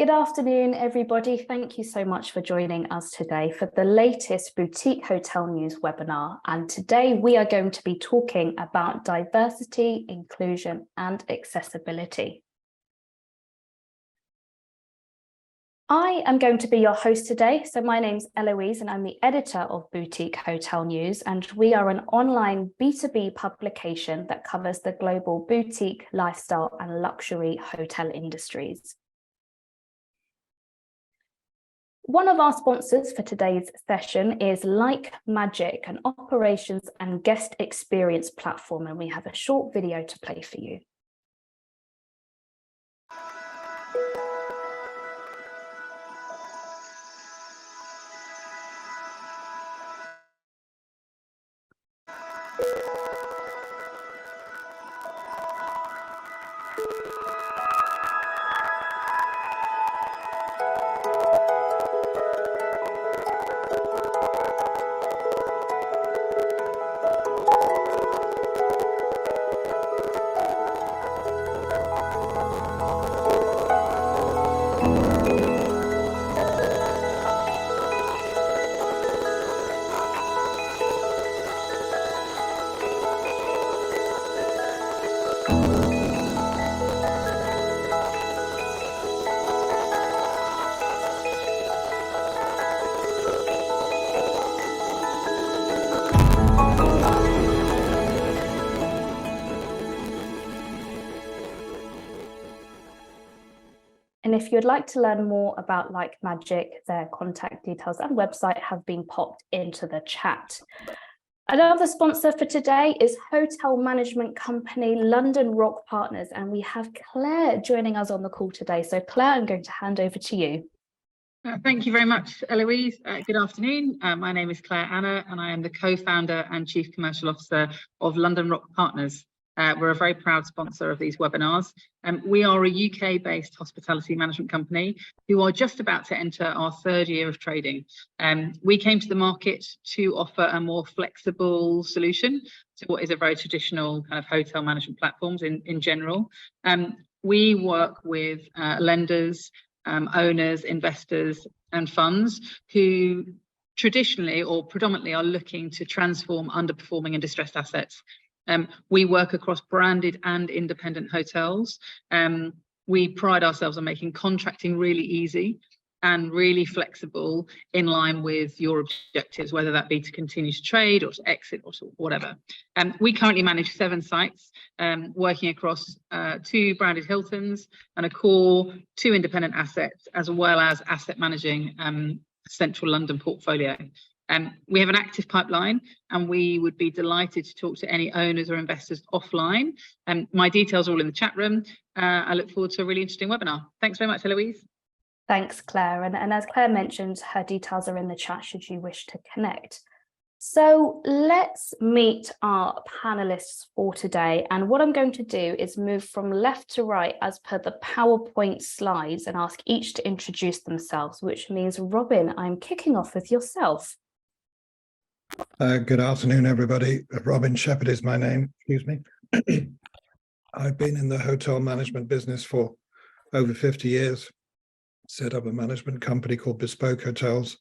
Good afternoon, everybody. Thank you so much for joining us today for the latest Boutique Hotel News webinar. And today we are going to be talking about diversity, inclusion, and accessibility. I am going to be your host today. So my name's Eloise and I'm the editor of Boutique Hotel News, and we are an online B2B publication that covers the global boutique, lifestyle, and luxury hotel industries. One of our sponsors for today's session is Like Magic, an operations and guest experience platform, and we have a short video to play for you. And if you'd like to learn more about Like Magic, their contact details and website have been popped into the chat. Another sponsor for today is hotel management company London Rock Partners, and we have Claire joining us on the call today. So Claire, I'm going to hand over to you. Thank you very much, Eloise. Good afternoon. My name is Claire Anna, and I am the co-founder and chief commercial officer of London Rock Partners. We're a very proud sponsor of these webinars. We are a UK-based hospitality management company who are just about to enter our third year of trading. We came to the market to offer a more flexible solution to what is a very traditional kind of hotel management platforms in general. We work with lenders, owners, investors, and funds who traditionally or predominantly are looking to transform underperforming and distressed assets. We work across branded and independent hotels. We pride ourselves on making contracting really easy and really flexible in line with your objectives, whether that be to continue to trade or to exit or to whatever. We currently manage 7 sites, working across 2 branded Hiltons and a core 2 independent assets, as well as asset managing a central London portfolio. We have an active pipeline, and we would be delighted to talk to any owners or investors offline. My details are all in the chat room. I look forward to a really interesting webinar. Thanks very much, Eloise. Thanks, Claire. And as Claire mentioned, her details are in the chat should you wish to connect. So let's meet our panelists for today. And what I'm going to do is move from left to right as per the PowerPoint slides and ask each to introduce themselves, which means, Robin, I'm kicking off with yourself. Good afternoon, everybody. Robin Shepherd is my name, excuse me. I've been in the hotel management business for over 50 years, set up a management company called Bespoke Hotels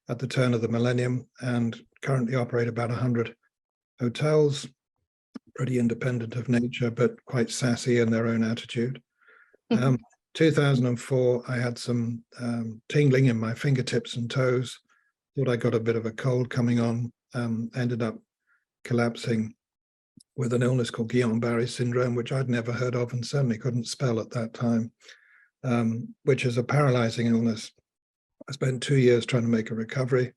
at the turn of the millennium, and currently operate about 100 hotels, pretty independent of nature, but quite sassy in their own attitude. 2004, I had some tingling in my fingertips and toes. Thought I got a bit of a cold coming on, ended up collapsing with an illness called Guillain-Barré syndrome, which I'd never heard of and certainly couldn't spell at that time, which is a paralyzing illness. I spent 2 years trying to make a recovery.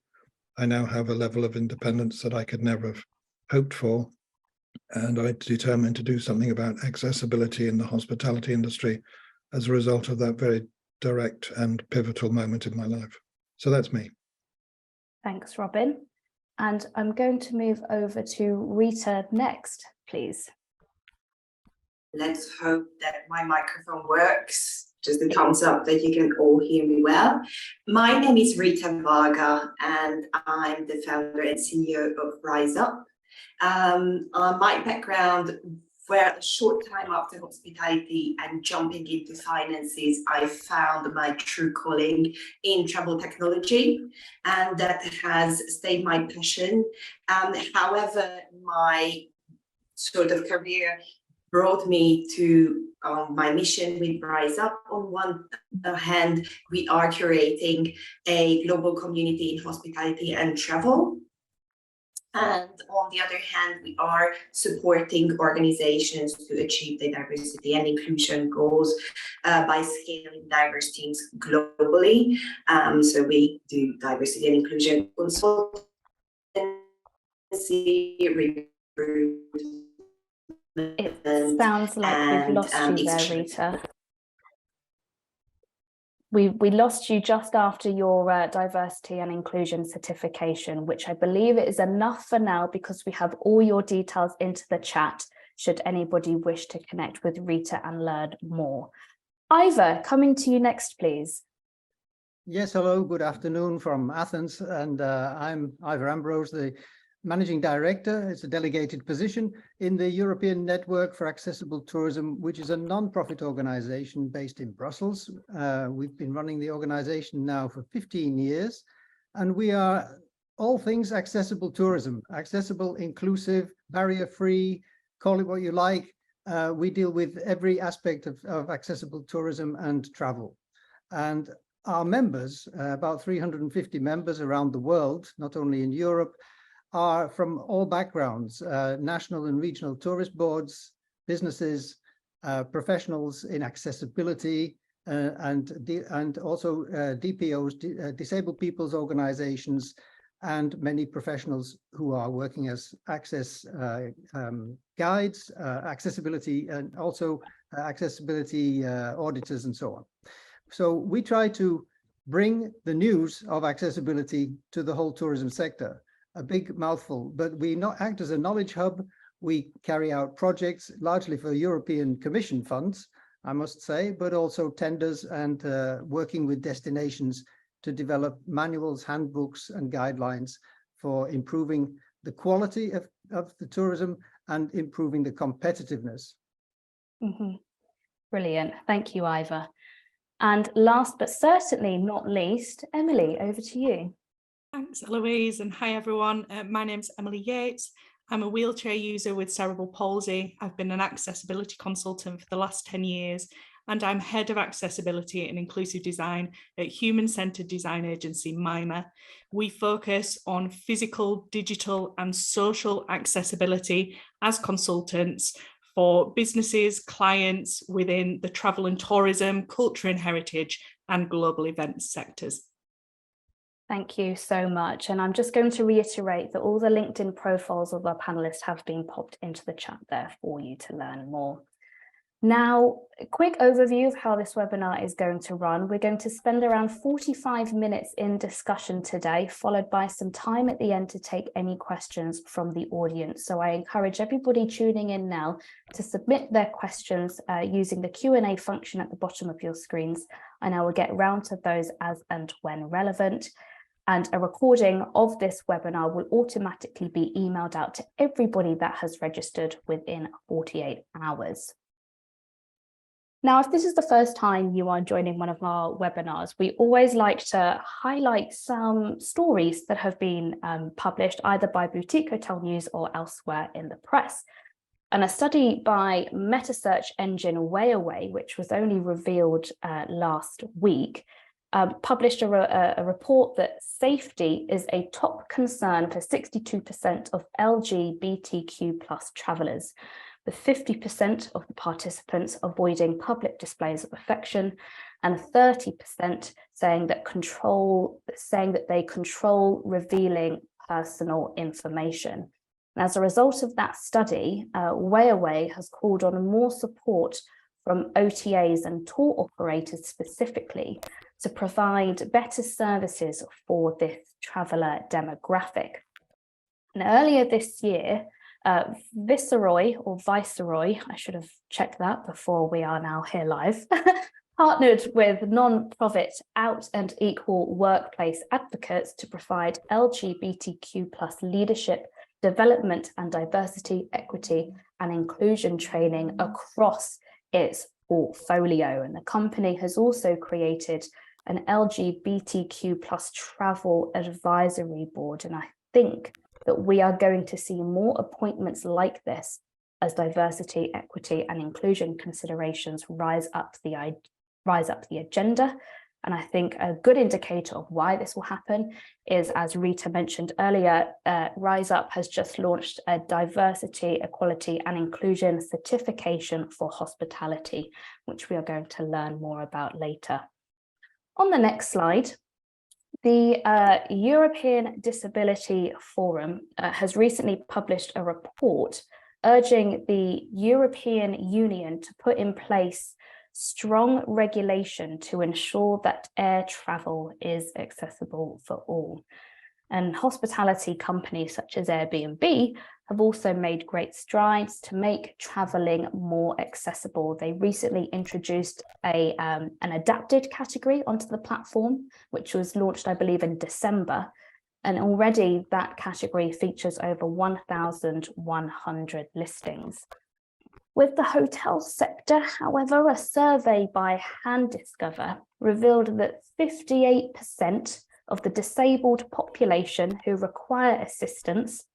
I now have a level of independence that I could never have hoped for, and I determined to do something about accessibility in the hospitality industry as a result of that very direct and pivotal moment in my life. So that's me. Thanks, Robin. And I'm going to move over to Rita next, please. Let's hope that my microphone works. Just a thumbs up that you can all hear me well. My name is Rita Varga, and I'm the founder and CEO of Rise Up. My background where a short time after hospitality and jumping into finances, I found my true calling in travel technology, and that has stayed my passion. However, my sort of career brought me to my mission with Rise Up. On one hand, we are curating a global community in hospitality and travel. And on the other hand, we are supporting organizations to achieve their diversity and inclusion goals by scaling diverse teams globally. So we do diversity and inclusion consultancy, recruitment. It sounds like we've lost you there, Rita. We lost you just after your diversity and inclusion certification, which I believe is enough for now because we have all your details into the chat should anybody wish to connect with Rita and learn more. Ivor, coming to you next, please. Yes, hello, good afternoon from Athens, and I'm Ivor Ambrose, the Managing Director. It's a delegated position in the European Network for Accessible Tourism, which is a non-profit organization based in Brussels. We've been running the organization now for 15 years, and we are all things accessible tourism, accessible, inclusive, barrier-free, call it what you like. We deal with every aspect of accessible tourism and travel. And our members, about 350 members around the world, not only in Europe, are from all backgrounds, national and regional tourist boards, businesses, professionals in accessibility, and also DPOs, disabled people's organizations, and many professionals who are working as access guides, accessibility, and also accessibility auditors and so on. So we try to bring the news of accessibility to the whole tourism sector. A big mouthful, but we not act as a knowledge hub. We carry out projects largely for European Commission funds, I must say, but also tenders and working with destinations to develop manuals, handbooks, and guidelines for improving the quality of the tourism and improving the competitiveness. Mm-hmm. Brilliant. Thank you, Ivor. And last but certainly not least, Emily, over to you. Thanks, Eloise, and hi everyone. My name's Emily Yates. I'm a wheelchair user with cerebral palsy. I've been an accessibility consultant for the last 10 years, and I'm head of accessibility and inclusive design at human-centered design agency MIMA. We focus on physical, digital, and social accessibility as consultants for businesses, clients within the travel and tourism, culture and heritage, and global events sectors. Thank you so much. And I'm just going to reiterate that all the LinkedIn profiles of our panelists have been popped into the chat there for you to learn more. Now, a quick overview of how this webinar is going to run. We're going to spend around 45 minutes in discussion today, followed by some time at the end to take any questions from the audience. So I encourage everybody tuning in now to submit their questions using the Q&A function at the bottom of your screens, and I will get round to those as and when relevant. And a recording of this webinar will automatically be emailed out to everybody that has registered within 48 hours. Now, if this is the first time you are joining one of our webinars, we always like to highlight some stories that have been published either by Boutique Hotel News or elsewhere in the press. And a study by meta search engine Wayaway, which was only revealed last week, published a report that safety is a top concern for 62% of LGBTQ+ travellers, with 50% of the participants avoiding public displays of affection, and 30% saying that they control revealing personal information. And as a result of that study, Wayaway has called on more support from OTAs and tour operators specifically to provide better services for this traveller demographic. And earlier this year, Viceroy, I should have checked that before we are now here live, partnered with non-profit Out and Equal Workplace Advocates to provide LGBTQ+ leadership, development and diversity, equity and inclusion training across its portfolio. And the company has also created an LGBTQ plus travel advisory board. And I think that we are going to see more appointments like this as diversity, equity, and inclusion considerations rise up the agenda. And I think a good indicator of why this will happen is, as Rita mentioned earlier, Rise Up has just launched a diversity, equality, and inclusion certification for hospitality, which we are going to learn more about later. On the next slide, the European Disability Forum has recently published a report urging the European Union to put in place strong regulation to ensure that air travel is accessible for all. And hospitality companies such as Airbnb have also made great strides to make traveling more accessible. They recently introduced an adapted category onto the platform, which was launched, I believe, in December. And already that category features over 1,100 listings. With the hotel sector, however, a survey by Handiscover revealed that 58% of the disabled population who require assistance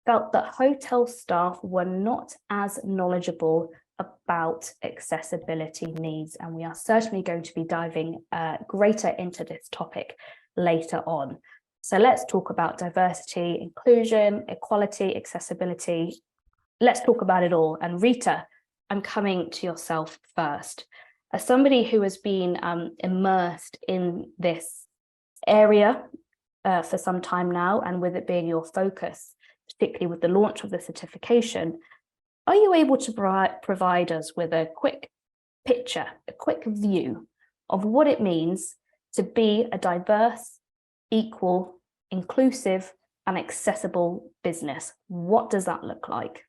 felt that hotel staff were not as knowledgeable about accessibility needs. And we are certainly going to be diving greater into this topic later on. So let's talk about diversity, inclusion, equality, accessibility. Let's talk about it all. And Rita, I'm coming to yourself first. As somebody who has been immersed in this area for some time now, and with it being your focus, particularly with the launch of the certification, are you able to provide us with a quick picture, a quick view of what it means to be a diverse, equal, inclusive, and accessible business? What does that look like?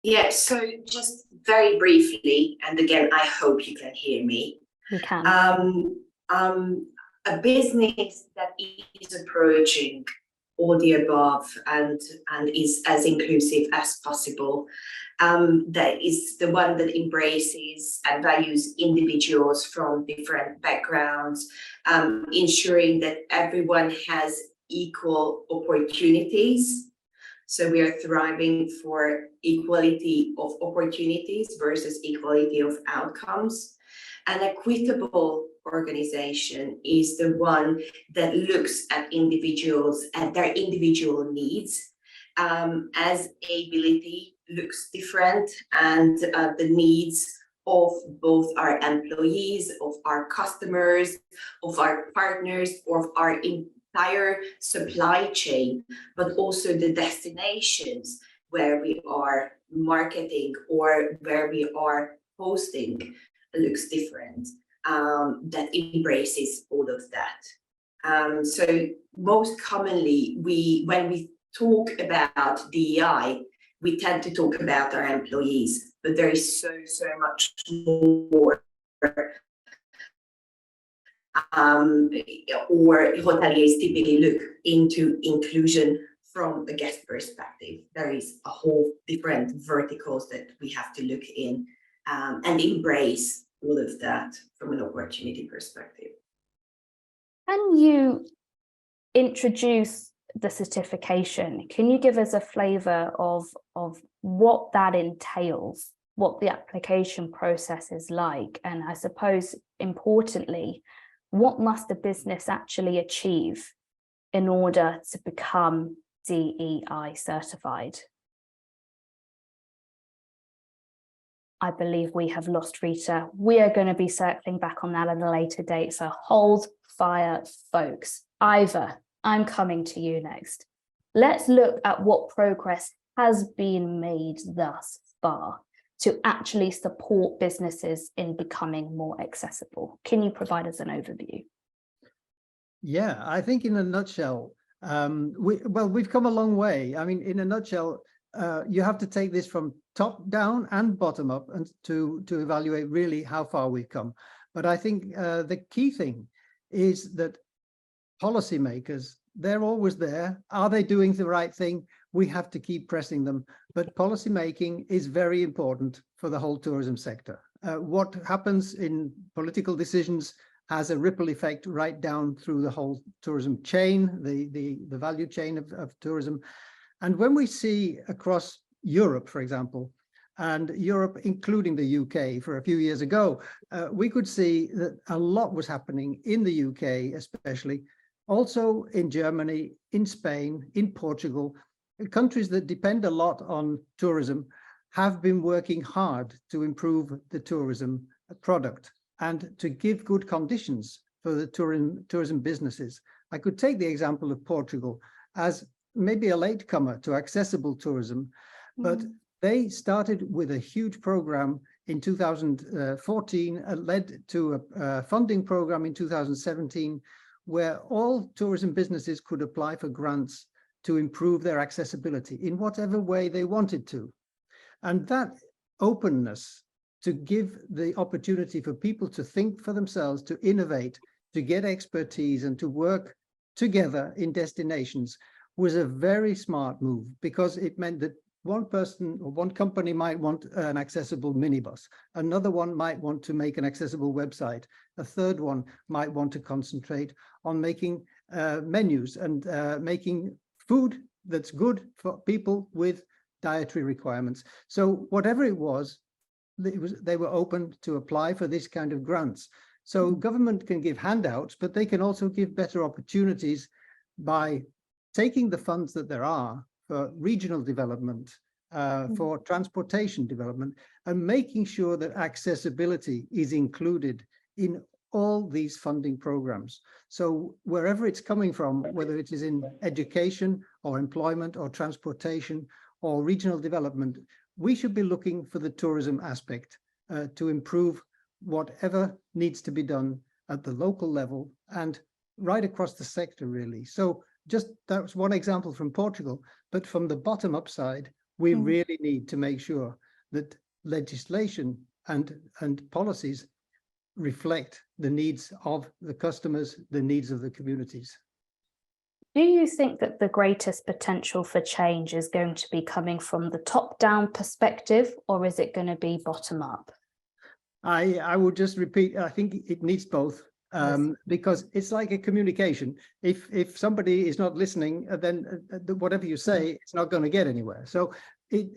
Yeah, so just very briefly, and again, I hope you can hear me. We can. A business that is approaching all the above and is as inclusive as possible, that is the one that embraces and values individuals from different backgrounds, ensuring that everyone has equal opportunities. So we are thriving for equality of opportunities versus equality of outcomes. An equitable organization is the one that looks at individuals and their individual needs, as ability looks different, and the needs of both our employees, of our customers, of our partners, of our entire supply chain, but also the destinations where we are marketing or where we are hosting looks different, that embraces all of that. So most commonly, when we talk about DEI, we tend to talk about our employees, but there is so much more. Or hoteliers typically look into inclusion from a guest perspective. There is a whole different verticals that we have to look in and embrace all of that from an opportunity perspective. Can you introduce the certification? Can you give us a flavor of what that entails, what the application process is like? And I suppose, importantly, what must a business actually achieve in order to become DEI certified? I believe we have lost Rita. We are going to be circling back on that at a later date, so hold fire, folks. Ivor, I'm coming to you next. Let's look at what progress has been made thus far to actually support businesses in becoming more accessible. Can you provide us an overview? Yeah, I think in a nutshell, we've come a long way. I mean, in a nutshell, you have to take this from top down and bottom up and to evaluate really how far we've come. But I think the key thing is that policymakers, they're always there. Are they doing the right thing? we have to keep pressing them. But policy making is very important for the whole tourism sector. What happens in political decisions has a ripple effect right down through the whole tourism chain, the value chain of tourism. And when we see across Europe, for example, and Europe, including the UK, for a few years ago, we could see that a lot was happening in the UK, especially, also in Germany, in Spain, in Portugal. Countries that depend a lot on tourism have been working hard to improve the tourism product and to give good conditions for the tourism businesses. I could take the example of Portugal as maybe a latecomer to accessible tourism, but they started with a huge program in 2014, led to a funding program in 2017, where all tourism businesses could apply for grants to improve their accessibility in whatever way they wanted to. And that openness to give the opportunity for people to think for themselves, to innovate, to get expertise and to work together in destinations was a very smart move, because it meant that one person or one company might want an accessible minibus. Another one might want to make an accessible website. A third one might want to concentrate on making menus and making food that's good for people with dietary requirements. So whatever it was, they were open to apply for this kind of grants. So government can give handouts, but they can also give better opportunities by taking the funds that there are for regional development, for transportation development, and making sure that accessibility is included in all these funding programs. So wherever it's coming from, whether it is in education or employment or transportation or regional development, we should be looking for the tourism aspect to improve whatever needs to be done at the local level and right across the sector, really. So just that was one example from Portugal, but from the bottom up side, we really need to make sure that legislation and policies reflect the needs of the customers, the needs of the communities. Do you think that the greatest potential for change is going to be coming from the top-down perspective, or is it going to be bottom-up? I would just repeat, I think it needs both. Because it's like a communication. If somebody is not listening, then whatever you say, it's not going to get anywhere. So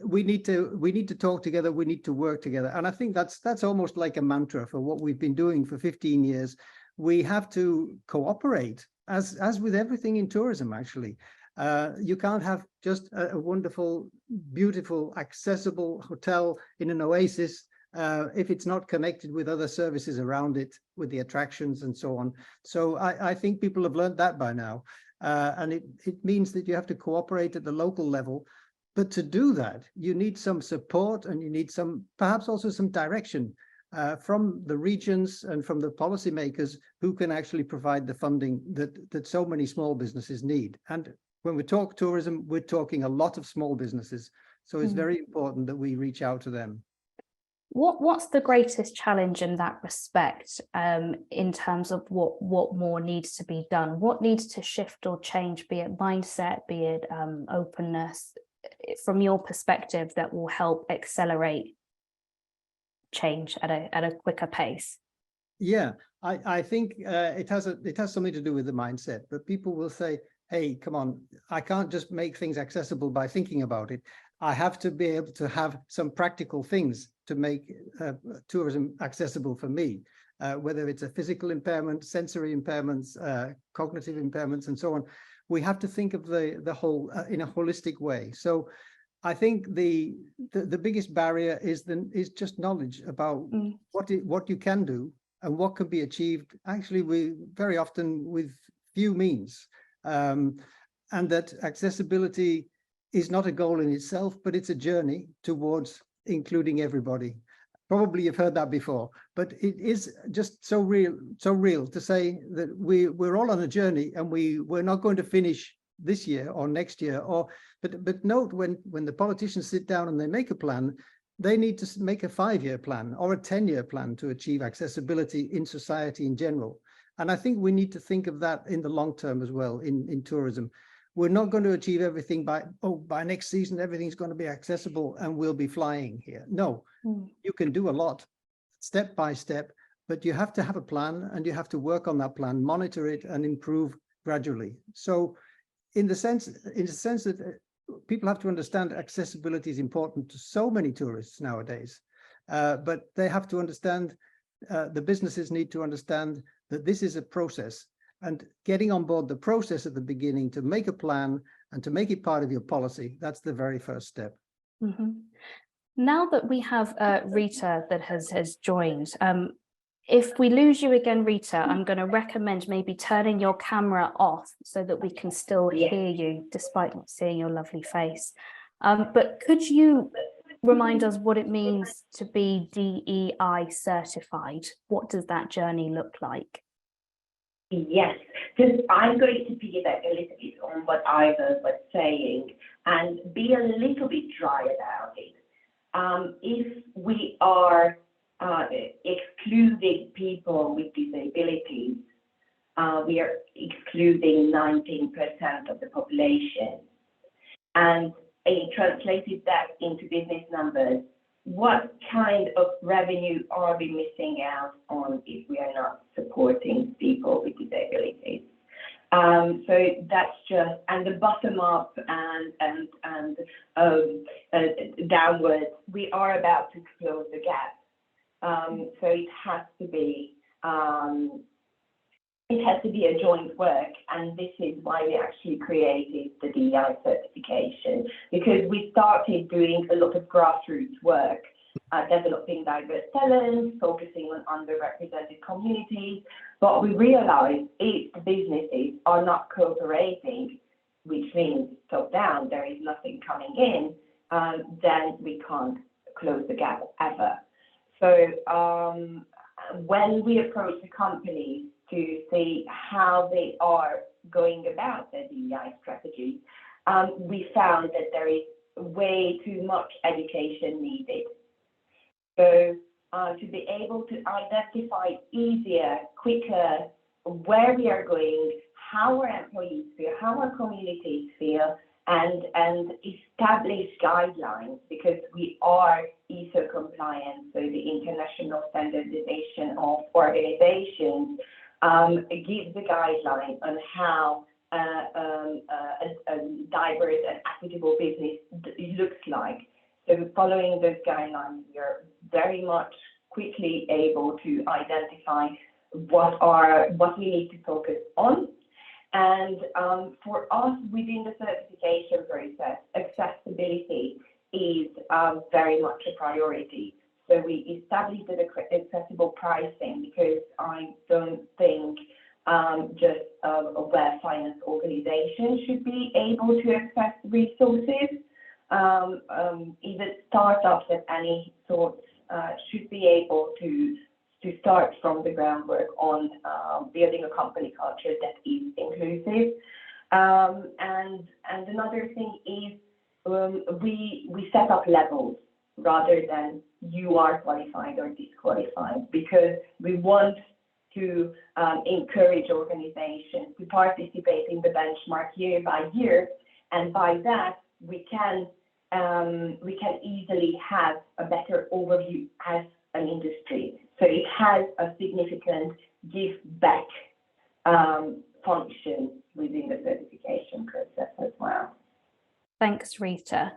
we need to talk together. We need to work together. And I think that's almost like a mantra for what we've been doing for 15 years. We have to cooperate, as with everything in tourism, actually. You can't have just a wonderful, beautiful, accessible hotel in an oasis if it's not connected with other services around it, with the attractions and so on. So I think people have learned that by now. And it means that you have to cooperate at the local level. But to do that, you need some support, and you need perhaps also some direction from the regions and from the policymakers who can actually provide the funding that so many small businesses need. And when we talk tourism, we're talking a lot of small businesses. So it's very important that we reach out to them. What's the greatest challenge in that respect, in terms of what more needs to be done? What needs to shift or change, be it mindset, be it openness, from your perspective, that will help accelerate change at a quicker pace? Yeah, I think it has something to do with the mindset, but people will say, hey, come on, I can't just make things accessible by thinking about it. I have to be able to have some practical things to make tourism accessible for me, whether it's a physical impairment, sensory impairments, cognitive impairments, and so on. We have to think of the whole in a holistic way. So I think the biggest barrier is just knowledge about what you can do and what can be achieved actually very often with few means, and that accessibility is not a goal in itself, but it's a journey towards including everybody. Probably you've heard that before, but it is just so real to say that we're all on a journey, and we're not going to finish this year or next year. But note, when the politicians sit down and they make a plan, they need to make a 5-year plan or a 10-year plan to achieve accessibility in society in general. And I think we need to think of that in the long term as well in tourism. we're not going to achieve everything by next season, everything's going to be accessible and we'll be flying here. No, you can do a lot step by step, but you have to have a plan and you have to work on that plan, monitor it and improve gradually. So in the sense that people have to understand accessibility is important to so many tourists nowadays, but they have to understand, the businesses need to understand that this is a process, and getting on board the process at the beginning to make a plan and to make it part of your policy, that's the very first step. Mm-hmm. Now that we have Rita that has joined, if we lose you again, Rita, I'm going to recommend maybe turning your camera off so that we can still hear you despite not seeing your lovely face. But could you remind us what it means to be DEI certified? What does that journey look like? Yes, because I'm going to piggyback a little bit on what Ivor was saying and be a little bit dry about it. If we are excluding people with disabilities, we are excluding 19% of the population. And translated that into business numbers, what kind of revenue are we missing out on if we are not supporting people with disabilities? So that's just, and the bottom up and downwards, we are about to close the gap. So it has to be a joint work, and this is why we actually created the DEI certification, because we started doing a lot of grassroots work, developing diverse talent, focusing on underrepresented communities. But we realized if the businesses are not cooperating, which means top down, there is nothing coming in, then we can't close the gap ever. So when we approach the companies to see how they are going about their DEI strategy, we found that there is way too much education needed. So to be able to identify easier, quicker, where we are going, how our employees feel, how our communities feel, and establish guidelines, because we are ISO compliant, so the International Standardization of Organizations gives the guideline on how a diverse and equitable business looks like. So following those guidelines, we are very much quickly able to identify what we need to focus on. And for us, within the certification process, accessibility is very much a priority. So we established the accessible pricing, because I don't think just where finance organizations should be able to access resources. Even startups at any sort should be able to start from the groundwork on building a company culture that is inclusive. And another thing is we set up levels rather than you are qualified or disqualified, because we want to encourage organizations to participate in the benchmark year by year, and by that we can easily have a better overview as an industry. So it has a significant give back function within the certification process as well. Thanks, Rita.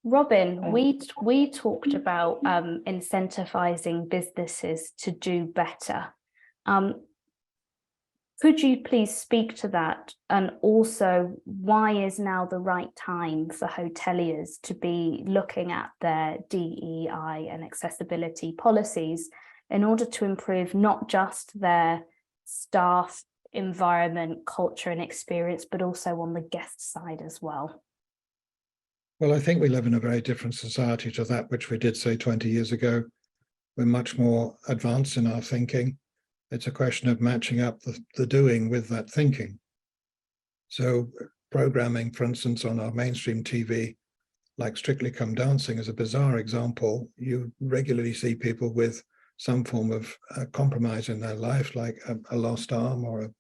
Robin, we talked about incentivizing businesses to do better. Could you please speak to that? And also, why is now the right time for hoteliers to be looking at their DEI and accessibility policies in order to improve not just their staff environment, culture and experience, but also on the guest side as well? Well, I think we live in a very different society to that which we did, say, 20 years ago. We're much more advanced in our thinking. It's a question of matching up the doing with that thinking. So programming, for instance, on our mainstream TV, like Strictly Come Dancing is a bizarre example. You regularly see people with some form of compromise in their life, like a lost arm or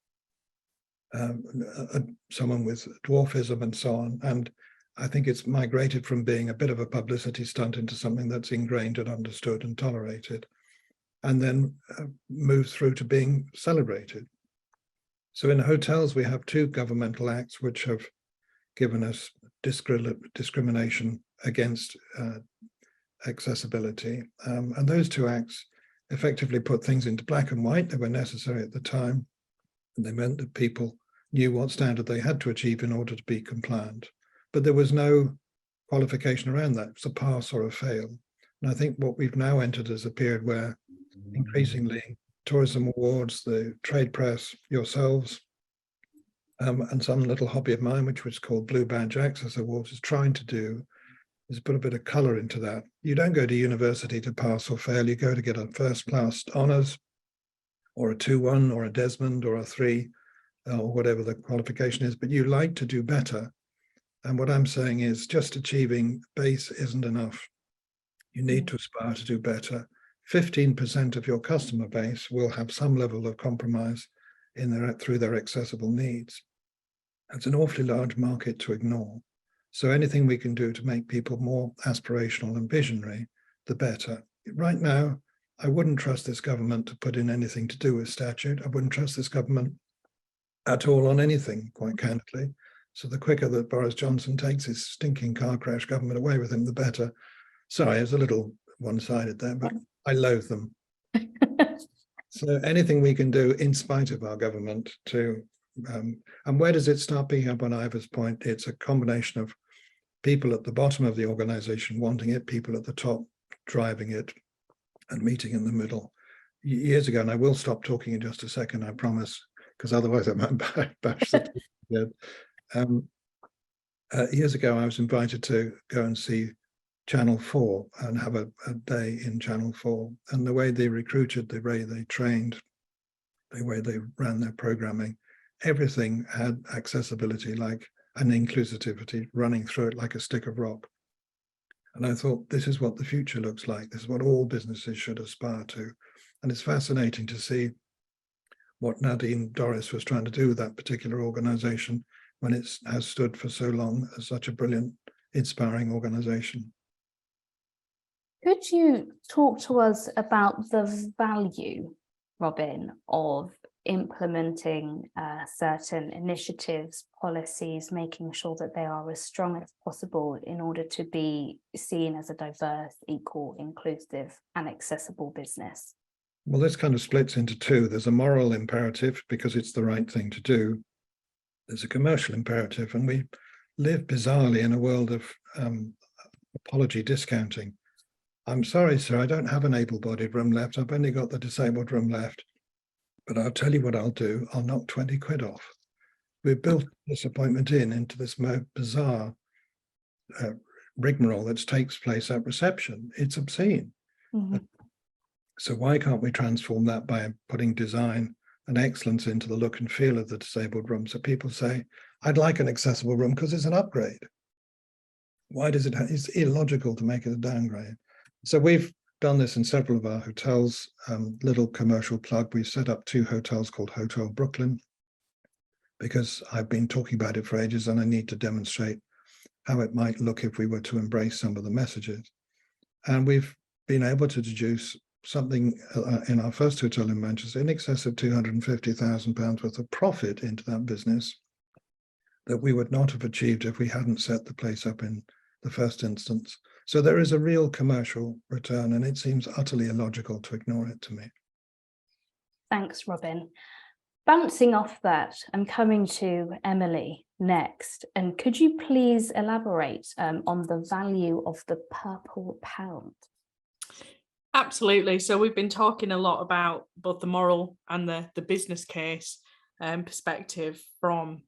someone with dwarfism and so on. And I think it's migrated from being a bit of a publicity stunt into something that's ingrained and understood and tolerated, and then moved through to being celebrated. So in hotels, we have 2 governmental acts which have given us discrimination against accessibility. And those 2 acts effectively put things into black and white. They were necessary at the time. And they meant that people knew what standard they had to achieve in order to be compliant. But there was no qualification around that. It's a pass or a fail. And I think what we've now entered is a period where increasingly tourism awards, the trade press, yourselves, and some little hobby of mine, which was called Blue Badge Access Awards, is trying to do is put a bit of colour into that. You don't go to university to pass or fail. You go to get a first-class honours, or a 2-1, or a Desmond, or a 3, or whatever the qualification is, but you like to do better. And what I'm saying is just achieving base isn't enough. You need to aspire to do better. 15% of your customer base will have some level of compromise through their accessible needs. That's an awfully large market to ignore. So anything we can do to make people more aspirational and visionary, the better. Right now, I wouldn't trust this government to put in anything to do with statute. I wouldn't trust this government at all on anything, quite candidly. So the quicker that Boris Johnson takes his stinking car crash government away with him, the better. Sorry, it's a little one-sided there, but I loathe them. So anything we can do in spite of our government to, and where does it start picking up on Ivor's point? It's a combination of people at the bottom of the organization wanting it, people at the top driving it, and meeting in the middle. Years ago, and I will stop talking in just a second, I promise, because otherwise I might bash the years ago, I was invited to go and see Channel 4 and have a day in Channel 4. And the way they recruited, the way they trained, the way they ran their programming, everything had accessibility like and inclusivity running through it like a stick of rock. And I thought, this is what the future looks like. This is what all businesses should aspire to. And it's fascinating to see what Nadine Dorris was trying to do with that particular organization when it has stood for so long as such a brilliant, inspiring organization. Could you talk to us about the value, Robin, of implementing certain initiatives, policies, making sure that they are as strong as possible in order to be seen as a diverse, equal, inclusive, and accessible business? Well, this kind of splits into 2. There's a moral imperative because it's the right thing to do. There's a commercial imperative, and we live bizarrely in a world of apology discounting. I'm sorry, sir, I don't have an able-bodied room left. I've only got the disabled room left. But I'll tell you what I'll do. I'll knock 20 quid off. We've built disappointment into this bizarre rigmarole that takes place at reception. It's obscene. Mm-hmm. So why can't we transform that by putting design and excellence into the look and feel of the disabled room? So people say, I'd like an accessible room because it's an upgrade. Why does it? It's illogical to make it a downgrade. So we've done this in several of our hotels. Little commercial plug, we've set up 2 hotels called Hotel Brooklyn because I've been talking about it for ages and I need to demonstrate how it might look if we were to embrace some of the messages. And we've been able to deduce something in our first hotel in Manchester in excess of £250,000 worth of profit into that business that we would not have achieved if we hadn't set the place up in the first instance. So there is a real commercial return, and it seems utterly illogical to ignore it to me. Thanks, Robin. Bouncing off that, I'm coming to Emily next. And could you please elaborate on the value of the purple pound? Absolutely. So we've been talking a lot about both the moral and the business case perspective from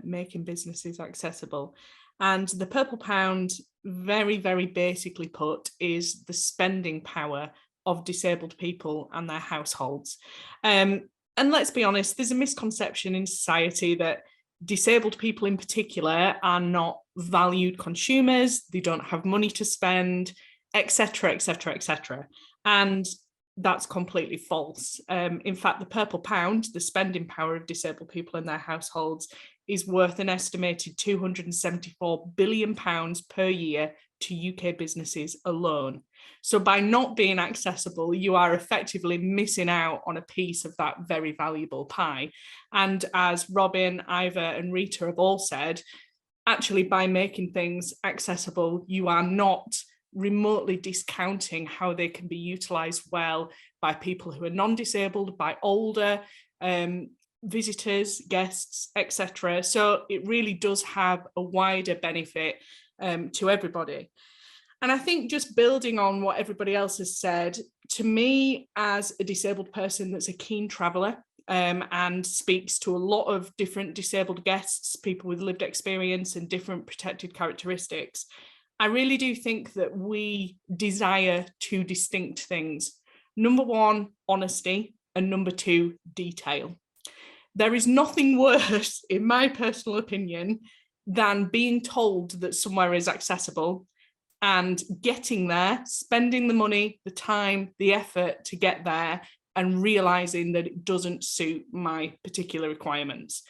making businesses accessible. And the purple pound, very, very basically put, is the spending power of disabled people and their households. And let's be honest, there's a misconception in society that disabled people in particular are not valued consumers, they don't have money to spend, etc., etc., etc. And that's completely false. In fact, the purple pound, the spending power of disabled people and their households, is worth an estimated £274 billion per year to UK businesses alone. So by not being accessible, you are effectively missing out on a piece of that very valuable pie. And as Robin, Ivor and Rita have all said, actually by making things accessible, you are not remotely discounting how they can be utilised well by people who are non-disabled, by older visitors, guests, etc. So it really does have a wider benefit to everybody. And I think just building on what everybody else has said, to me as a disabled person that's a keen traveller and speaks to a lot of different disabled guests, people with lived experience and different protected characteristics, I really do think that we desire two distinct things. Number one, honesty, and number two, detail. There is nothing worse, in my personal opinion, than being told that somewhere is accessible and getting there, spending the money, the time, the effort to get there, and realising that it doesn't suit my particular requirements.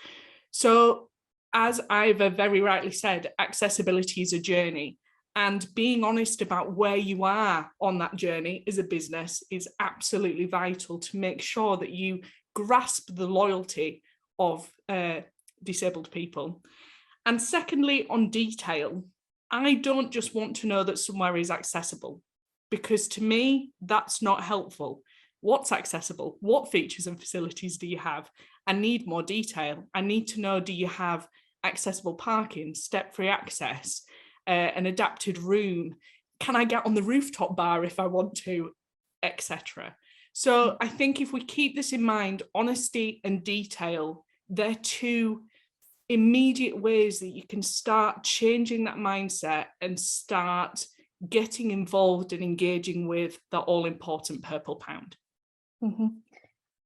So, as Ivor very rightly said, accessibility is a journey. And being honest about where you are on that journey as a business is absolutely vital to make sure that you grasp the loyalty of disabled people. And secondly, on detail, I don't just want to know that somewhere is accessible, because to me, that's not helpful. What's accessible? What features and facilities do you have? I need more detail. I need to know, do you have accessible parking, step-free access, an adapted room? Can I get on the rooftop bar if I want to, etc. So I think if we keep this in mind, honesty and detail, they're two immediate ways that you can start changing that mindset and start getting involved and engaging with the all-important purple pound. Mm-hmm.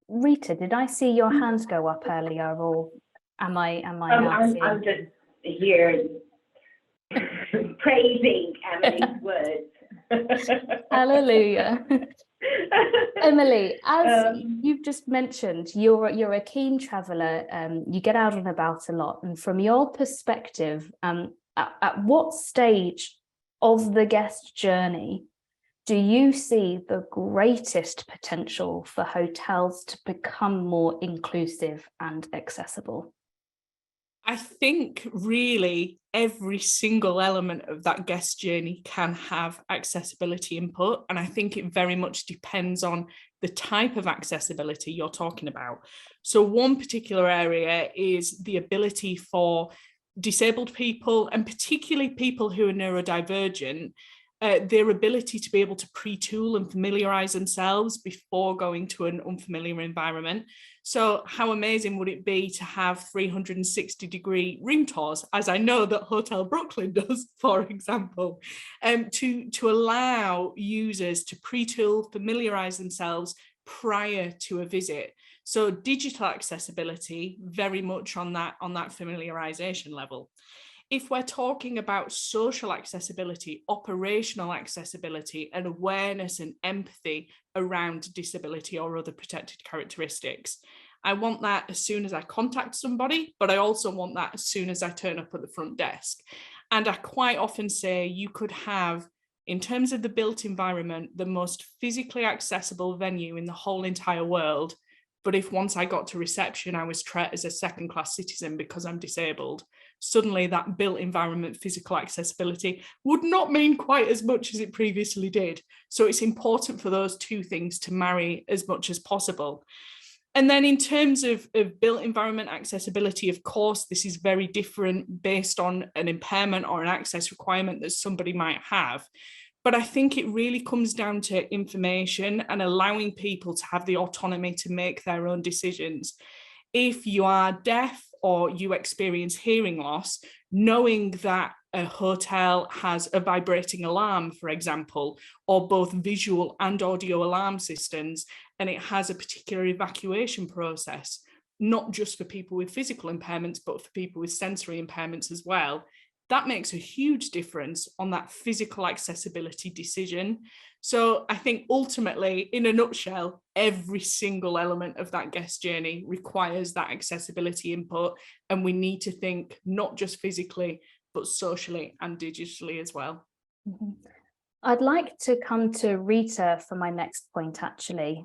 Rita, did I see your hands go up earlier, or am I not seeing? I'm just here praising Emily's words. Hallelujah. Emily, as you've just mentioned, you're a keen traveller, you get out and about a lot, and from your perspective, at what stage of the guest journey do you see the greatest potential for hotels to become more inclusive and accessible? I think really every single element of that guest journey can have accessibility input. And I think it very much depends on the type of accessibility you're talking about. So one particular area is the ability for disabled people, and particularly people who are neurodivergent, their ability to be able to pre-tool and familiarise themselves before going to an unfamiliar environment. So how amazing would it be to have 360-degree room tours, as I know that Hotel Brooklyn does, for example, to allow users to pre-tool, familiarise themselves prior to a visit. So digital accessibility very much on that familiarisation level. If we're talking about social accessibility, operational accessibility, and awareness and empathy around disability or other protected characteristics, I want that as soon as I contact somebody, but I also want that as soon as I turn up at the front desk. And I quite often say you could have, in terms of the built environment, the most physically accessible venue in the whole entire world. But if once I got to reception, I was treated as a second-class citizen because I'm disabled, suddenly that built environment physical accessibility would not mean quite as much as it previously did. So it's important for those two things to marry as much as possible. And then in terms of built environment accessibility, of course, this is very different based on an impairment or an access requirement that somebody might have. But I think it really comes down to information and allowing people to have the autonomy to make their own decisions. If you are deaf or you experience hearing loss, knowing that a hotel has a vibrating alarm, for example, or both visual and audio alarm systems, and it has a particular evacuation process, not just for people with physical impairments, but for people with sensory impairments as well, that makes a huge difference on that physical accessibility decision. So I think ultimately, in a nutshell, every single element of that guest journey requires that accessibility input. And we need to think not just physically, but socially and digitally as well. Mm-hmm. I'd like to come to Rita for my next point, actually.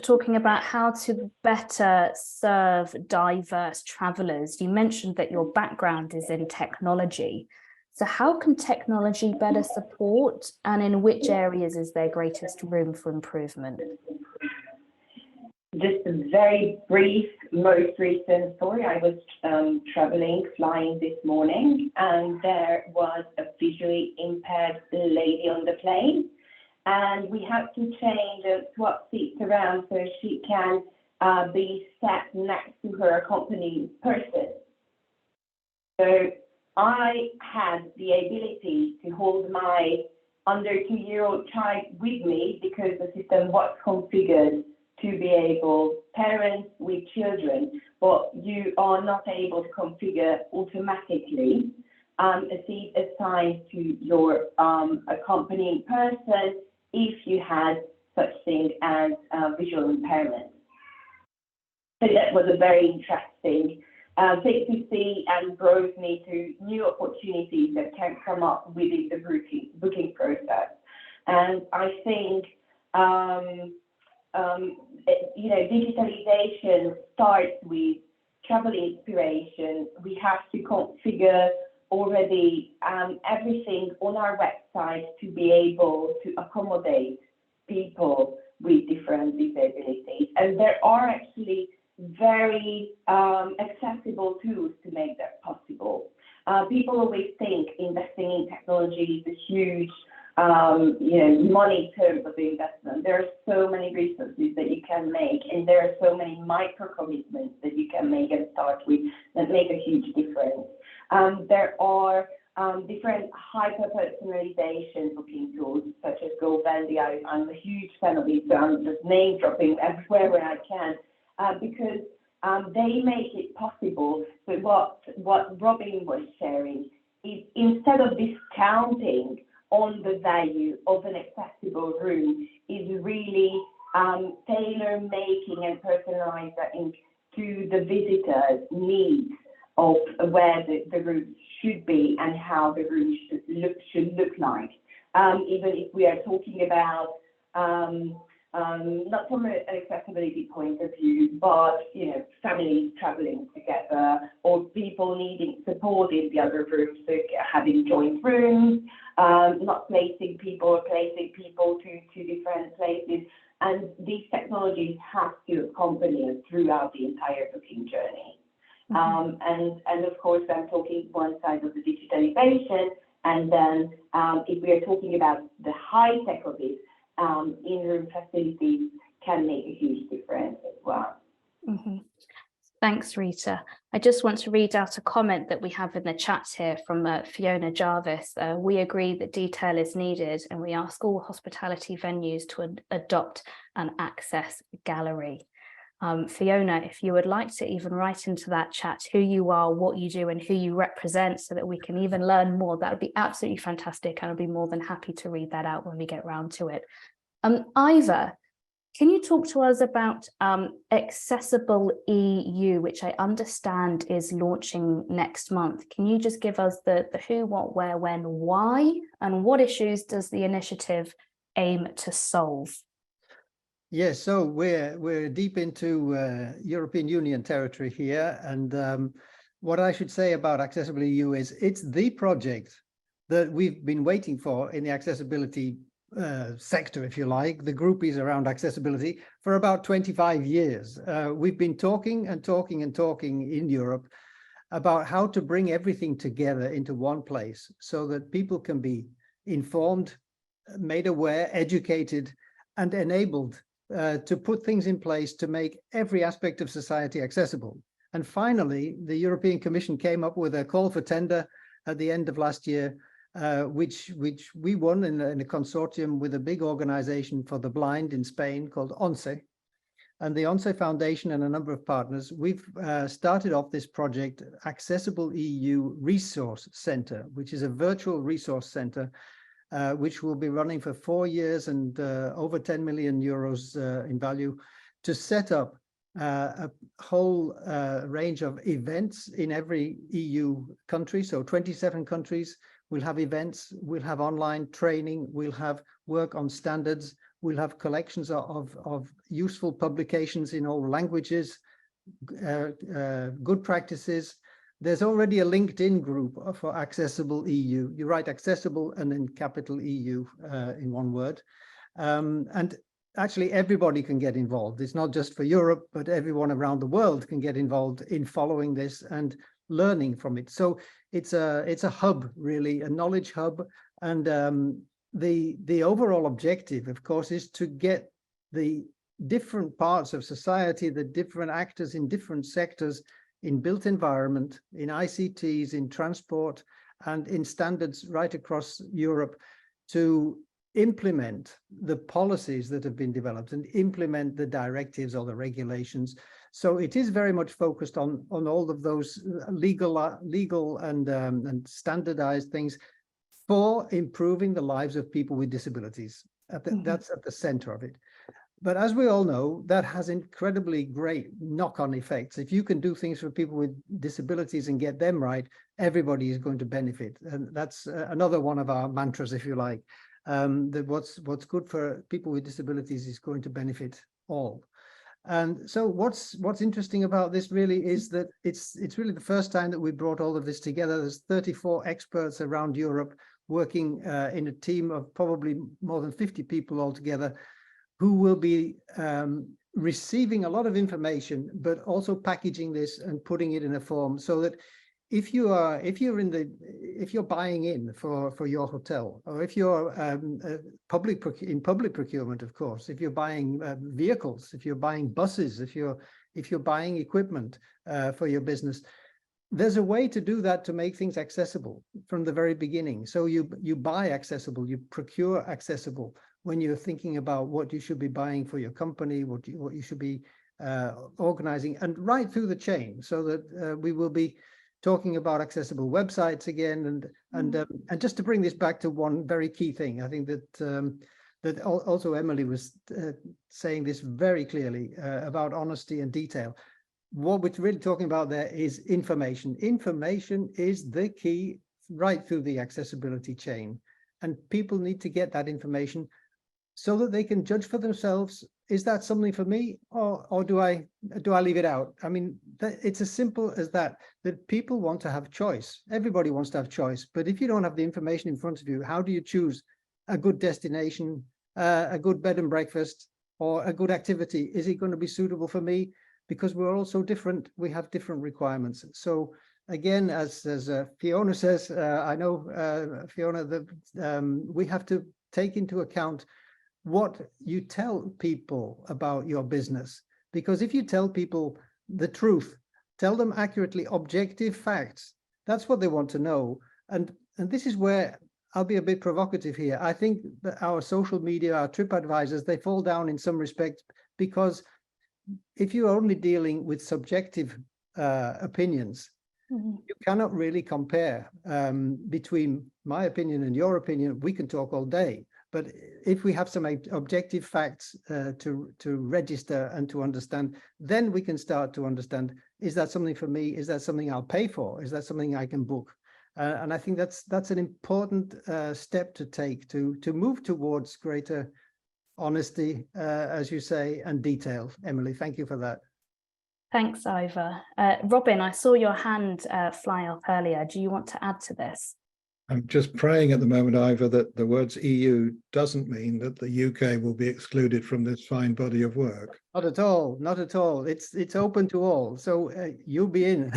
Talking about how to better serve diverse travellers. You mentioned that your background is in technology. So how can technology better support, and in which areas is there greatest room for improvement? Just a very brief, most recent story. I was flying this morning, and there was a visually impaired lady on the plane. And we had to change and swap seats around so she can be sat next to her accompanying person. So I had the ability to hold my under 2-year-old child with me because the system was configured to be able, parents with children, but you are not able to configure automatically a seat assigned to your accompanying person if you had such thing as visual impairment. So that was a very interesting thing to see, and drove me to new opportunities that can come up within the booking process. And I think digitalization starts with travel inspiration. We have to configure already everything on our website to be able to accommodate people with different disabilities. And there are actually very accessible tools to make that possible. People always think investing in technology is a huge money terms of the investment. There are so many resources that you can make, and there are so many micro commitments that you can make and start with that make a huge difference. There are different hyper-personalization booking tools, such as GoVendy. I'm a huge fan of it, so I'm just name dropping everywhere where I can, because they make it possible. So what Robin was sharing is, instead of discounting on the value of an accessible room, is really tailor making and personalizing to the visitor's needs of where the room should be and how the room should look like. Even if we are talking about not from an accessibility point of view, but families traveling together, or people needing support in the other rooms, so having joint rooms, not placing people or placing people to different places. And these technologies have to accompany us throughout the entire booking journey. And of course, I'm talking one side of the digitalization, and then if we are talking about the high tech of it, in-room facilities can make a huge difference as well. Mm-hmm. Thanks, Rita. I just want to read out a comment that we have in the chat here from Fiona Jarvis. We agree that detail is needed, and we ask all hospitality venues to adopt an access gallery. Fiona, if you would like to even write into that chat who you are, what you do, and who you represent, so that we can even learn more, that would be absolutely fantastic. And I'll be more than happy to read that out when we get round to it. Iva, can you talk to us about Accessible EU, which I understand is launching next month? Can you just give us the who, what, where, when, why, and what issues does the initiative aim to solve? Yes, so we're deep into European Union territory here, and what I should say about Accessible EU is it's the project that we've been waiting for in the accessibility sector, if you like, the groupies around accessibility, for about 25 years. We've been talking and talking and talking in Europe about how to bring everything together into one place so that people can be informed, made aware, educated, and enabled to put things in place to make every aspect of society accessible. And finally, the European Commission came up with a call for tender at the end of last year, which we won in a consortium with a big organization for the blind in Spain called ONCE. and the ONCE Foundation and a number of partners, we've started off this project, Accessible EU Resource Centre, which is a virtual resource centre, which will be running for 4 years and over 10 million euros in value, to set up a whole range of events in every EU country. So 27 countries will have events, we'll have online training, we'll have work on standards, we'll have collections of useful publications in all languages, good practices. There's already a LinkedIn group for Accessible EU. You write accessible and then capital EU in one word. And actually everybody can get involved. It's not just for Europe, but everyone around the world can get involved in following this and learning from it. So it's a hub, really, a knowledge hub. And the overall objective, of course, is to get the different parts of society, the different actors in different sectors, in built environment, in ICTs, in transport, and in standards right across Europe, to implement the policies that have been developed and implement the directives or the regulations. So it is very much focused on all of those legal and standardized things for improving the lives of people with disabilities. That's at the center of it. But as we all know, that has incredibly great knock-on effects. If you can do things for people with disabilities and get them right, everybody is going to benefit. And that's another one of our mantras, if you like, that what's good for people with disabilities is going to benefit all. And so what's interesting about this really is that it's really the first time that we brought all of this together. There's 34 experts around Europe working in a team of probably more than 50 people altogether, who will be receiving a lot of information, but also packaging this and putting it in a form so that if you're buying in for your hotel, or if you're in public procurement, of course, if you're buying vehicles, if you're buying buses, if you're buying equipment for your business, there's a way to do that to make things accessible from the very beginning. So you buy accessible, you procure accessible when you're thinking about what you should be buying for your company, what you should be organizing, and right through the chain, so that we will be talking about accessible websites again. And just to bring this back to one very key thing, I think that also Emily was saying this very clearly about honesty and detail. What we're really talking about there is information. Information is the key right through the accessibility chain, and people need to get that information so that they can judge for themselves. Is that something for me, or do I leave it out? I mean, it's as simple as that people want to have choice. Everybody wants to have choice. But if you don't have the information in front of you, how do you choose a good destination, a good bed and breakfast, or a good activity? Is it going to be suitable for me? Because we're all so different. We have different requirements. So again, as Fiona says, I know, Fiona, that we have to take into account what you tell people about your business. Because if you tell people the truth, tell them accurately, objective facts, that's what they want to know. And this is where I'll be a bit provocative here. I think that our social media, our TripAdvisors, they fall down in some respects, because if you're only dealing with subjective opinions, you cannot really compare between my opinion and your opinion. We can talk all day. But if we have some objective facts to register and to understand, then we can start to understand, is that something for me? Is that something I'll pay for? Is that something I can book? And I think that's an important step to take to move towards greater honesty, as you say, and detail. Emily, thank you for that. Thanks, Ivor. Robin, I saw your hand fly up earlier. Do you want to add to this? I'm just praying at the moment, Ivor, that the words EU doesn't mean that the UK will be excluded from this fine body of work. Not at all. Not at all. It's open to all. So you'll be in.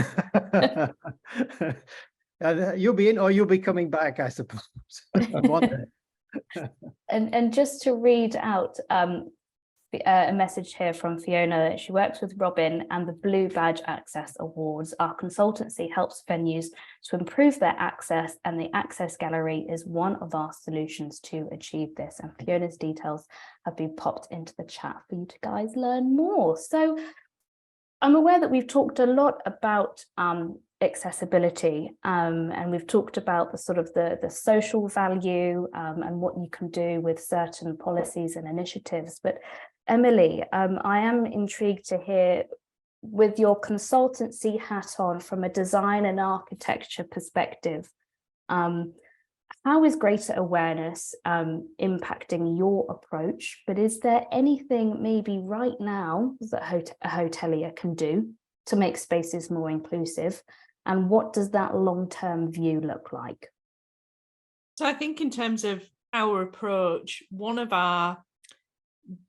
You'll be in, or you'll be coming back, I suppose. One day. And just to read out a message here from Fiona. She works with Robin and the Blue Badge Access Awards. Our consultancy helps venues to improve their access, and the Access Gallery is one of our solutions to achieve this. And Fiona's details have been popped into the chat for you to guys learn more. So I'm aware that we've talked a lot about accessibility, and we've talked about the sort of the social value and what you can do with certain policies and initiatives. But Emily, I am intrigued to hear, with your consultancy hat on from a design and architecture perspective, how is greater awareness impacting your approach? But is there anything maybe right now that a hotelier can do to make spaces more inclusive? And what does that long-term view look like? So I think in terms of our approach, one of our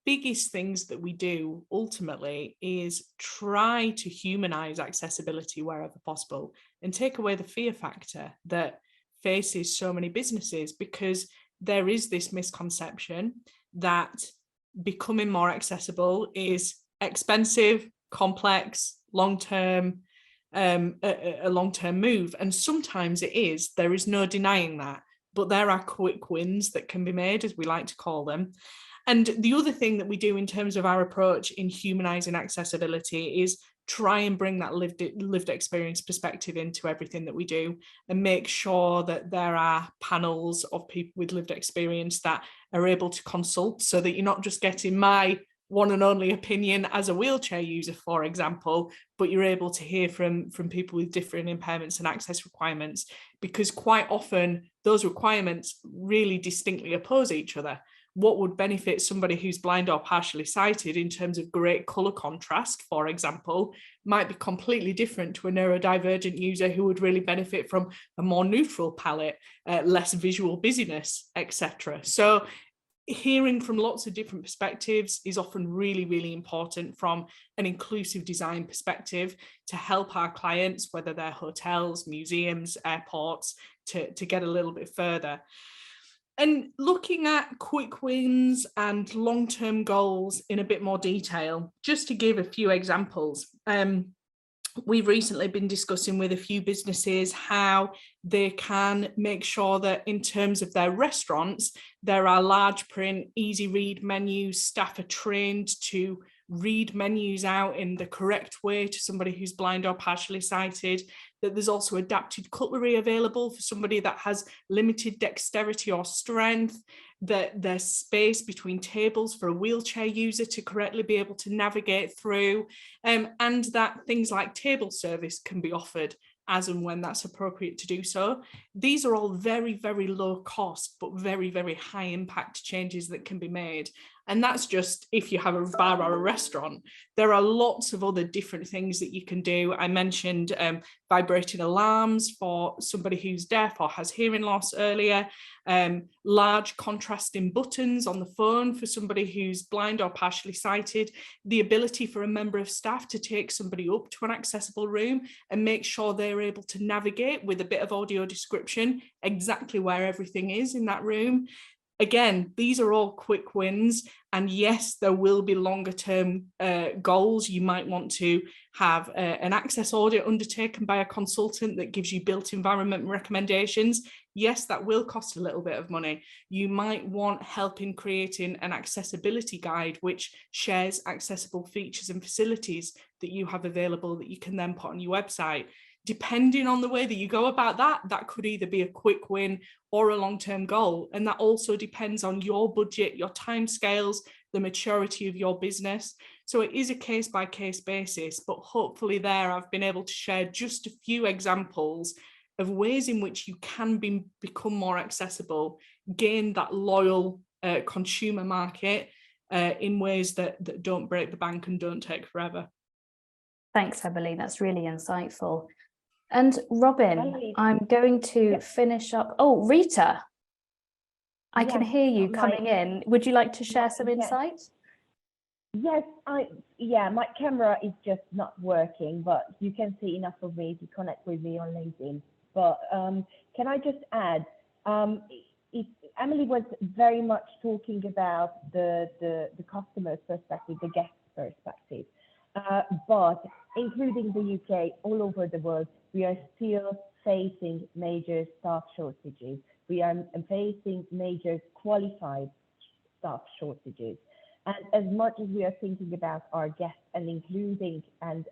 biggest things that we do ultimately is try to humanize accessibility wherever possible and take away the fear factor that faces so many businesses, because there is this misconception that becoming more accessible is expensive, complex, long-term, a long-term move. And sometimes it is. There is no denying that. But there are quick wins that can be made, as we like to call them. And the other thing that we do in terms of our approach in humanizing accessibility is try and bring that lived experience perspective into everything that we do, and make sure that there are panels of people with lived experience that are able to consult, so that you're not just getting my one and only opinion as a wheelchair user, for example, but you're able to hear from people with different impairments and access requirements, because quite often those requirements really distinctly oppose each other. What would benefit somebody who's blind or partially sighted in terms of great colour contrast, for example, might be completely different to a neurodivergent user who would really benefit from a more neutral palette, less visual busyness, etc. So hearing from lots of different perspectives is often really, really important from an inclusive design perspective to help our clients, whether they're hotels, museums, airports, to get a little bit further. And looking at quick wins and long-term goals in a bit more detail, just to give a few examples. We've recently been discussing with a few businesses how they can make sure that in terms of their restaurants, there are large print, easy read menus, staff are trained to read menus out in the correct way to somebody who's blind or partially sighted, that there's also adapted cutlery available for somebody that has limited dexterity or strength, that there's space between tables for a wheelchair user to correctly be able to navigate through, and that things like table service can be offered as and when that's appropriate to do so. These are all very, very low cost, but very, very high impact changes that can be made. And that's just if you have a bar or a restaurant. There are lots of other different things that you can do. I mentioned vibrating alarms for somebody who's deaf or has hearing loss earlier, large contrasting buttons on the phone for somebody who's blind or partially sighted, the ability for a member of staff to take somebody up to an accessible room and make sure they're able to navigate with a bit of audio description exactly where everything is in that room. Again, these are all quick wins, and yes, there will be longer term goals. You might want to have an access audit undertaken by a consultant that gives you built environment recommendations. Yes, that will cost a little bit of money. You might want help in creating an accessibility guide which shares accessible features and facilities that you have available that you can then put on your website. Depending on the way that you go about that, that could either be a quick win or a long-term goal. And that also depends on your budget, your timescales, the maturity of your business. So it is a case-by-case basis, but hopefully there I've been able to share just a few examples of ways in which you can become more accessible, gain that loyal consumer market in ways that don't break the bank and don't take forever. Thanks, Emily. That's really insightful. And Robin, I'm going to finish up. Oh, Rita, I can hear you coming in. Would you like to share some insight? Yes, my camera is just not working, but you can see enough of me to connect with me on LinkedIn. But can I just add, Emily was very much talking about the customer's perspective, the guest perspective. But including the UK, all over the world, we are still facing major staff shortages. We are facing major qualified staff shortages. And as much as we are thinking about our guests and including and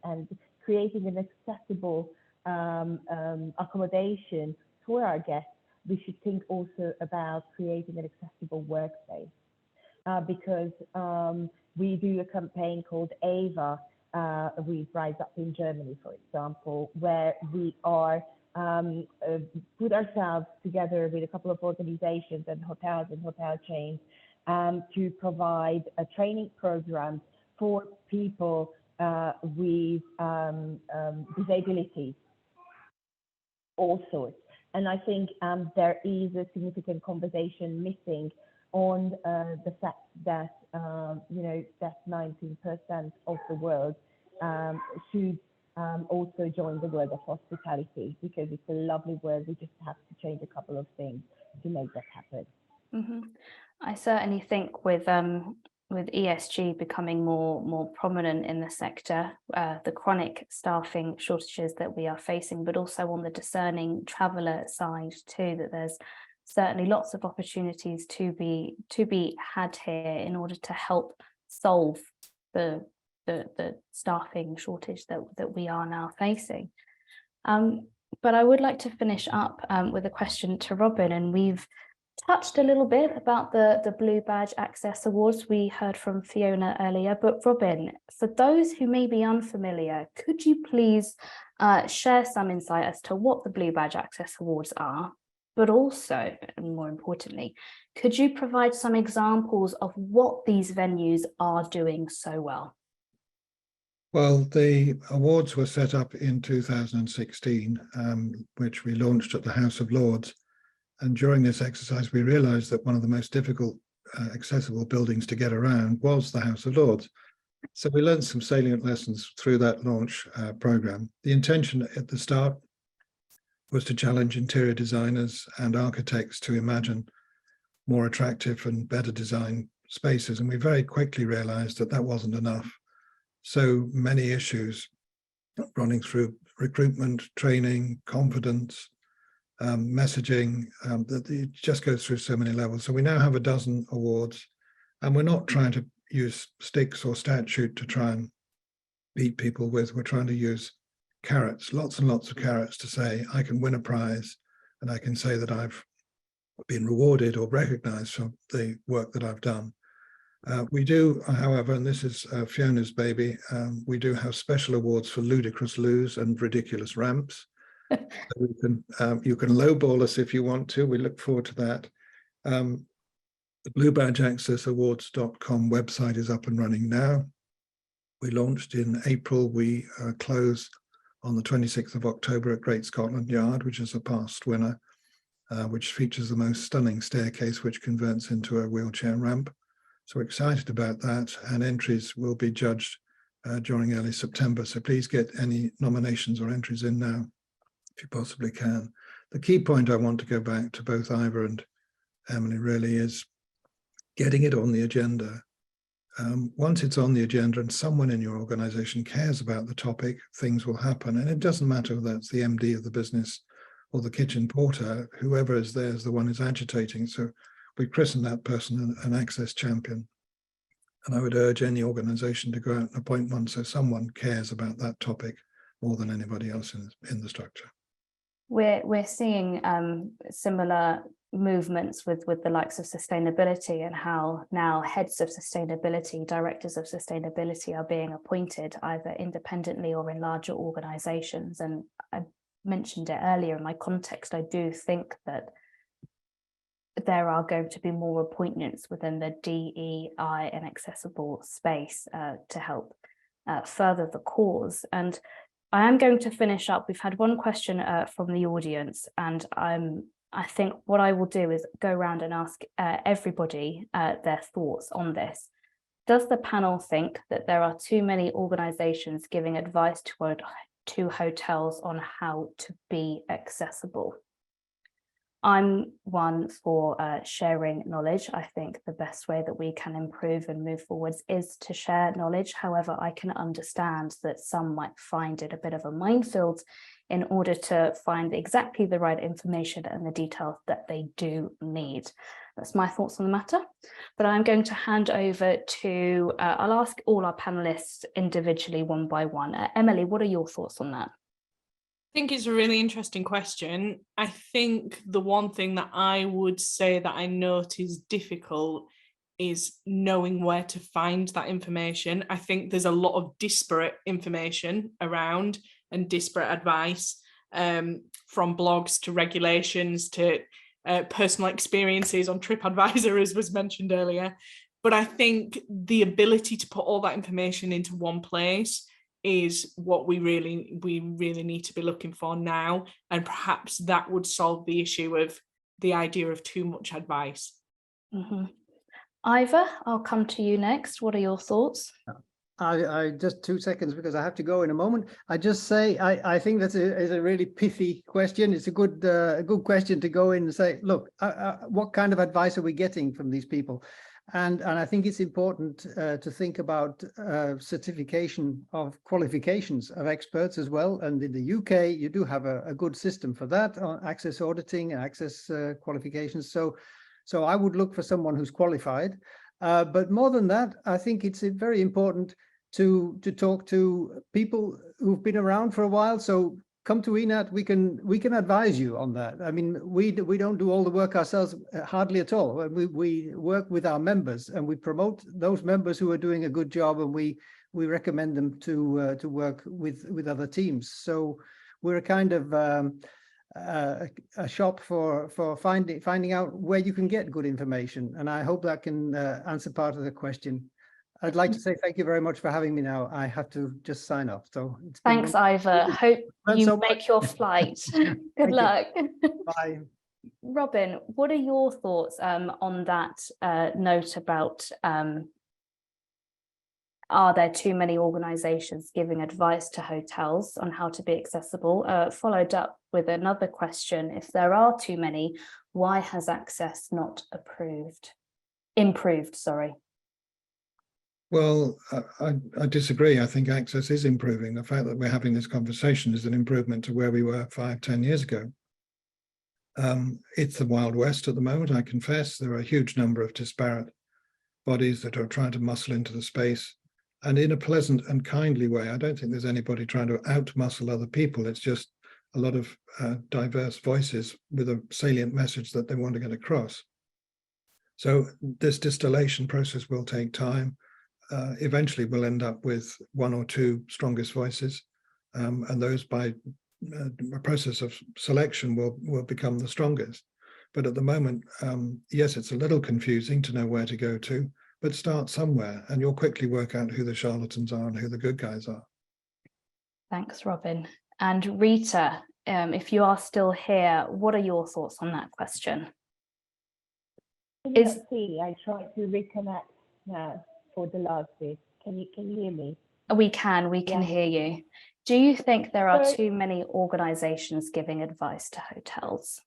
creating an accessible accommodation for our guests, we should think also about creating an accessible workspace. Because we do a campaign called AVA, we Rise Up in Germany, for example, where we are put ourselves together with a couple of organizations and hotels and hotel chains to provide a training program for people with disabilities, all sorts. And I think there is a significant conversation missing on the fact that that 19% of the world should also join the world of hospitality, because it's a lovely world. We just have to change a couple of things to make that happen. Mm-hmm. I certainly think with ESG becoming more prominent in the sector, the chronic staffing shortages that we are facing, but also on the discerning traveller side too, that there's certainly lots of opportunities to be had here in order to help solve the staffing shortage that we are now facing. But I would like to finish up with a question to Robin, and we've touched a little bit about the Blue Badge Access Awards. We heard from Fiona earlier, but Robin, for those who may be unfamiliar, could you please share some insight as to what the Blue Badge Access Awards are, but also, and more importantly, could you provide some examples of what these venues are doing so well? Well, the awards were set up in 2016, which we launched at the House of Lords. And during this exercise, we realized that one of the most difficult accessible buildings to get around was the House of Lords. So we learned some salient lessons through that launch program. The intention at the start was to challenge interior designers and architects to imagine more attractive and better designed spaces. And we very quickly realized that that wasn't enough. So many issues running through recruitment, training, confidence, messaging, that it just goes through so many levels. So we now have a dozen awards, and we're not trying to use sticks or statute to try and beat people with. We're trying to use carrots, lots and lots of carrots, to say I can win a prize and I can say that I've been rewarded or recognized for the work that I've done. We do, however, and this is Fiona's baby, we do have special awards for ludicrous loos and ridiculous ramps. So you can lowball us if you want to. We look forward to that. The bluebadgeaccessawards.com website is up and running now. We launched in April. We close on the 26th of October at Great Scotland Yard, which is a past winner, which features the most stunning staircase, which converts into a wheelchair ramp. So we're excited about that, and entries will be judged during early September. So please get any nominations or entries in now, if you possibly can. The key point I want to go back to both Ivor and Emily really is getting it on the agenda. Once it's on the agenda and someone in your organization cares about the topic, things will happen. And it doesn't matter whether that's the MD of the business or the kitchen porter, whoever is there is the one who's agitating. So we christen that person an access champion. And I would urge any organization to go out and appoint one so someone cares about that topic more than anybody else in the structure. We're seeing similar movements with the likes of sustainability, and how now heads of sustainability, directors of sustainability are being appointed either independently or in larger organizations. And I mentioned it earlier in my context, I do think that there are going to be more appointments within the DEI and accessible space to help further the cause. And I am going to finish up. We've had one question from the audience, and I think what I will do is go around and ask everybody their thoughts on this. Does the panel think that there are too many organizations giving advice to hotels on how to be accessible? I'm one for sharing knowledge. I think the best way that we can improve and move forwards is to share knowledge. However, I can understand that some might find it a bit of a minefield in order to find exactly the right information and the details that they do need. That's my thoughts on the matter. But I'm going to hand over to, I'll ask all our panelists individually one by one. Emily, what are your thoughts on that? I think it's a really interesting question. I think the one thing that I would say that I note is difficult is knowing where to find that information. I think there's a lot of disparate information around and disparate advice, from blogs to regulations to personal experiences on TripAdvisor, as was mentioned earlier. But I think the ability to put all that information into one place is what we really need to be looking for now, and perhaps that would solve the issue of the idea of too much advice. Mm-hmm. Ivor, I'll come to you next. What are your thoughts? I just 2 seconds because I have to go in a moment. I just say I think that's a really pithy question. It's a good question to go in and say, look, what kind of advice are we getting from these people? And I think it's important to think about certification of qualifications of experts as well. And in the UK, you do have a good system for that on access auditing and access qualifications. So I would look for someone who's qualified. But more than that, I think it's very important to talk to people who've been around for a while. So come to ENAT, we can advise you on that. I mean, we don't do all the work ourselves, hardly at all. We work with our members and we promote those members who are doing a good job, and we recommend them to work with other teams. So we're a kind of a shop for finding out where you can get good information, and I hope that can answer part of the question. I'd like to say thank you very much for having me now. I have to just sign off. So thanks, Ivor. Hope you make your flight. Good luck. Bye. Robin, what are your thoughts on that note about are there too many organisations giving advice to hotels on how to be accessible? Followed up with another question: if there are too many, why has access not improved? Sorry. Well, I disagree. I think access is improving. The fact that we're having this conversation is an improvement to where we were 5-10 years ago. It's the Wild West at the moment, I confess. There are a huge number of disparate bodies that are trying to muscle into the space, and in a pleasant and kindly way. I don't think there's anybody trying to out-muscle other people. It's just a lot of diverse voices with a salient message that they want to get across. So this distillation process will take time. Eventually we'll end up with one or two strongest voices, and those by a process of selection will become the strongest. But at the moment, yes, it's a little confusing to know where to go to, but start somewhere and you'll quickly work out who the charlatans are and who the good guys are. Thanks, Robin. And Rita, if you are still here, what are your thoughts on that question? I tried to reconnect now for the last bit. Can you hear me? We can hear you. Do you think there are too many organisations giving advice to hotels?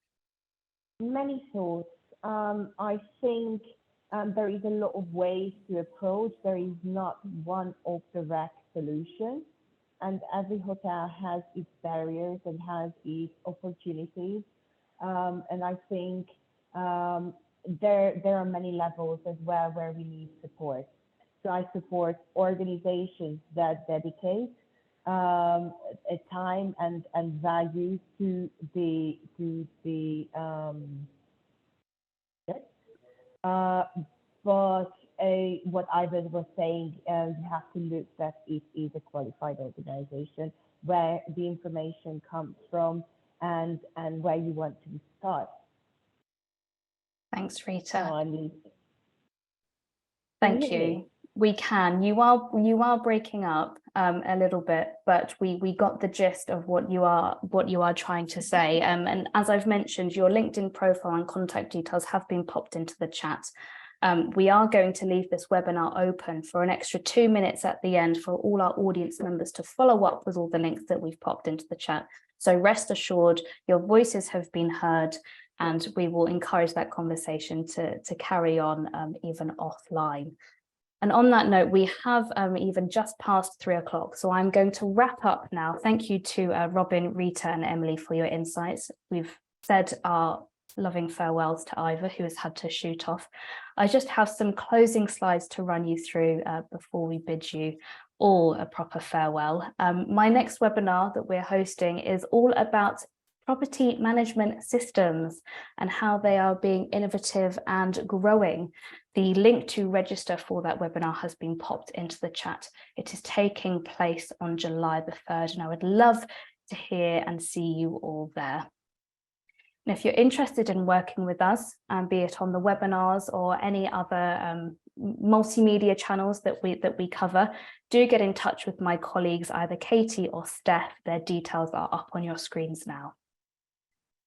Many thoughts. I think there is a lot of ways to approach. There is not one off-the-rack solution, and every hotel has its barriers and has its opportunities. And I think there are many levels as well where we need support. So I support organizations that dedicate time and value to the but what Ivan was saying, you have to look that it is a qualified organization where the information comes from and where you want to start. Thanks, Rita. Oh, Thank you. We can. You are breaking up a little bit, but we got the gist of what you are trying to say. And as I've mentioned, your LinkedIn profile and contact details have been popped into the chat. We are going to leave this webinar open for an extra 2 minutes at the end for all our audience members to follow up with all the links that we've popped into the chat. So rest assured, your voices have been heard, and we will encourage that conversation to carry on even offline. And on that note, we have even just passed 3 o'clock, so I'm going to wrap up now. Thank you to Robin, Rita and Emily for your insights. We've said our loving farewells to Ivor, who has had to shoot off. I just have some closing slides to run you through before we bid you all a proper farewell. My next webinar that we're hosting is all about property management systems and how they are being innovative and growing. The link to register for that webinar has been popped into the chat. It is taking place on July the 3rd, and I would love to hear and see you all there. And if you're interested in working with us, be it on the webinars or any other multimedia channels that we cover, do get in touch with my colleagues, either Katie or Steph. Their details are up on your screens now.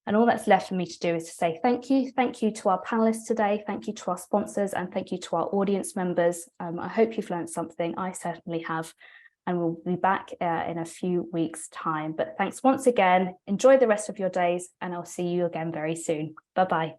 And all that's left for me to do is to say thank you. Thank you to our panelists today. Thank you to our sponsors, and thank you to our audience members. I hope you've learned something. I certainly have. And we'll be back in a few weeks' time. But thanks once again. Enjoy the rest of your days, and I'll see you again very soon. Bye-bye.